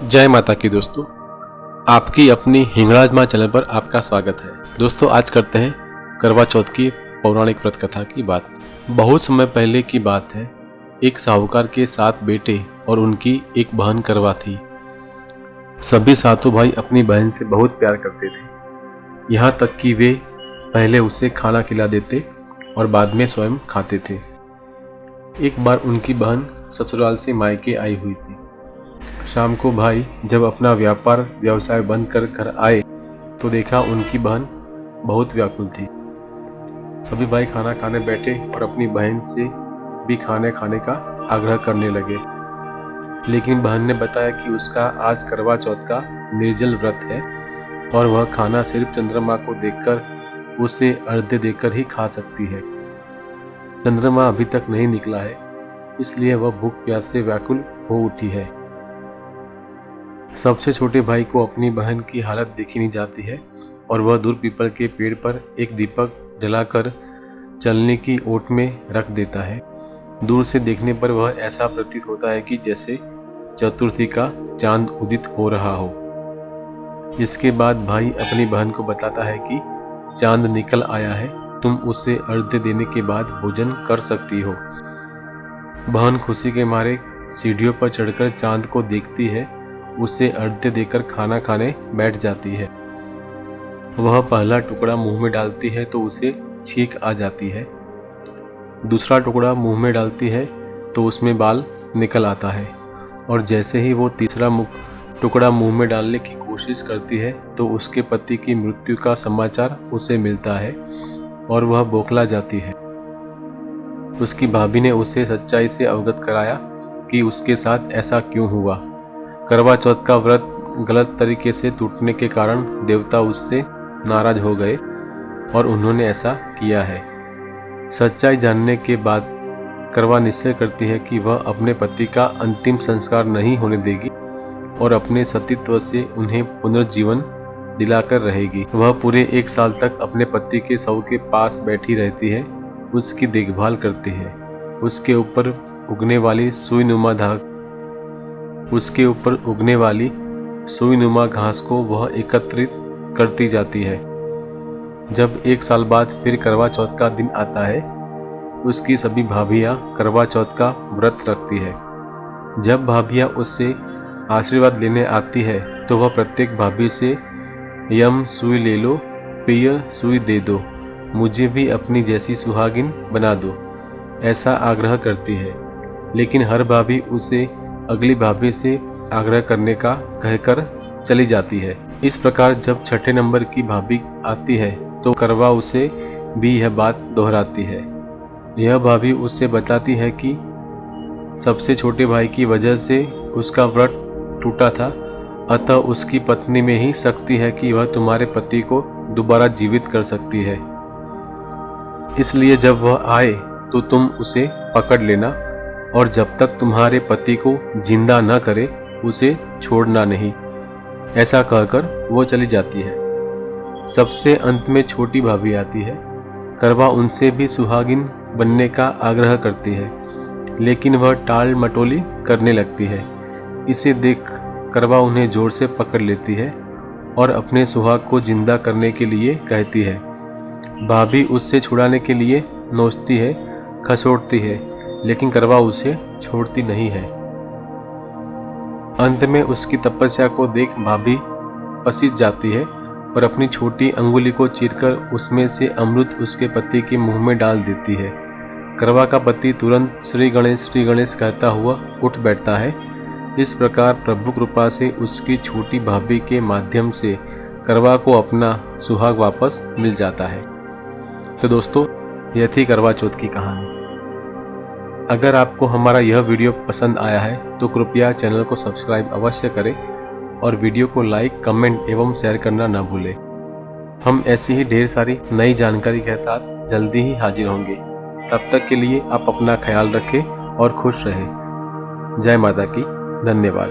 जय माता की दोस्तों, आपकी अपनी हिंगलाज माँ चैनल पर आपका स्वागत है। दोस्तों, आज करते हैं करवा चौथ की पौराणिक व्रत कथा की बात। बहुत समय पहले की बात है। एक साहूकार के 7 बेटे और उनकी एक बहन करवा थी। सभी सातों भाई अपनी बहन से बहुत प्यार करते थे, यहाँ तक कि वे पहले उसे खाना खिला देते और बाद में स्वयं खाते थे। एक बार उनकी बहन ससुराल से मायके आई हुई थी। शाम को भाई जब अपना व्यवसाय बंद कर घर आए तो देखा उनकी बहन बहुत व्याकुल थी। सभी भाई खाना खाने बैठे और अपनी बहन से भी खाने का आग्रह करने लगे, लेकिन बहन ने बताया कि उसका आज करवा चौथ का निर्जल व्रत है और वह खाना सिर्फ चंद्रमा को देखकर उसे अर्घ्य देकर ही खा सकती है। चंद्रमा अभी तक नहीं निकला है, इसलिए वह भूख प्यास से व्याकुल हो उठी है। सबसे छोटे भाई को अपनी बहन की हालत देखी नहीं जाती है और वह दूर पीपल के पेड़ पर एक दीपक जलाकर चलने की ओट में रख देता है। दूर से देखने पर वह ऐसा प्रतीत होता है कि जैसे चतुर्थी का चांद उदित हो रहा हो। इसके बाद भाई अपनी बहन को बताता है कि चांद निकल आया है, तुम उसे अर्घ्य देने के बाद भोजन कर सकती हो। बहन खुशी के मारे सीढ़ियों पर चढ़कर चांद को देखती है, उसे अर्घ्य देकर खाना खाने बैठ जाती है। वह पहला टुकड़ा मुंह में डालती है तो उसे छींक आ जाती है। दूसरा टुकड़ा मुंह में डालती है तो उसमें बाल निकल आता है और जैसे ही वो तीसरा टुकड़ा मुंह में डालने की कोशिश करती है तो उसके पति की मृत्यु का समाचार उसे मिलता है और वह बौखला जाती है। उसकी भाभी ने उसे सच्चाई से अवगत कराया कि उसके साथ ऐसा क्यों हुआ। करवा चौथ का व्रत गलत तरीके से टूटने के कारण देवता उससे नाराज हो गए और उन्होंने ऐसा किया है। सच्चाई जानने के बाद करवा निश्चय करती है कि वह अपने पति का अंतिम संस्कार नहीं होने देगी और अपने सतीत्व से उन्हें पुनर्जीवन दिलाकर रहेगी। वह पूरे 1 साल तक अपने पति के शव के पास बैठी रहती है, उसकी देखभाल करती है। उसके ऊपर उगने वाली सुई नुमा घास को वह एकत्रित करती जाती है। जब 1 साल बाद फिर करवा चौथ का दिन आता है, उसकी सभी भाभियां करवा चौथ का व्रत रखती है। जब भाभियां उससे आशीर्वाद लेने आती है तो वह प्रत्येक भाभी से यम सुई ले लो, प्रिय सुई दे दो, मुझे भी अपनी जैसी सुहागिन बना दो, ऐसा आग्रह करती है। लेकिन हर भाभी उसे अगली भाभी से आग्रह करने का कहकर चली जाती है। इस प्रकार जब 6ठे नंबर की भाभी आती है तो करवा उसे भी यह बात दोहराती है। यह भाभी उससे बताती है कि सबसे छोटे भाई की वजह से उसका व्रत टूटा था, अतः उसकी पत्नी में ही शक्ति है कि वह तुम्हारे पति को दोबारा जीवित कर सकती है। इसलिए जब वह आए तो तुम उसे पकड़ लेना और जब तक तुम्हारे पति को जिंदा न करे उसे छोड़ना नहीं, ऐसा कहकर वो चली जाती है। सबसे अंत में छोटी भाभी आती है। करवा उनसे भी सुहागिन बनने का आग्रह करती है, लेकिन वह टाल मटोली करने लगती है। इसे देख करवा उन्हें जोर से पकड़ लेती है और अपने सुहाग को जिंदा करने के लिए कहती है। भाभी उससे छुड़ाने के लिए नोचती है, खसोटती है, लेकिन करवा उसे छोड़ती नहीं है। अंत में उसकी तपस्या को देख भाभी पसीज जाती है और अपनी छोटी अंगुली को चीरकर उसमें से अमृत उसके पति के मुंह में डाल देती है। करवा का पति तुरंत श्री गणेश कहता हुआ उठ बैठता है। इस प्रकार प्रभु कृपा से उसकी छोटी भाभी के माध्यम से करवा को अपना सुहाग वापस मिल जाता है। तो दोस्तों, यह थी करवा चौथ की कहानी। अगर आपको हमारा यह वीडियो पसंद आया है तो कृपया चैनल को सब्सक्राइब अवश्य करें और वीडियो को लाइक, कमेंट एवं शेयर करना न भूलें। हम ऐसी ही ढेर सारी नई जानकारी के साथ जल्दी ही हाजिर होंगे। तब तक के लिए आप अपना ख्याल रखें और खुश रहें। जय माता की। धन्यवाद।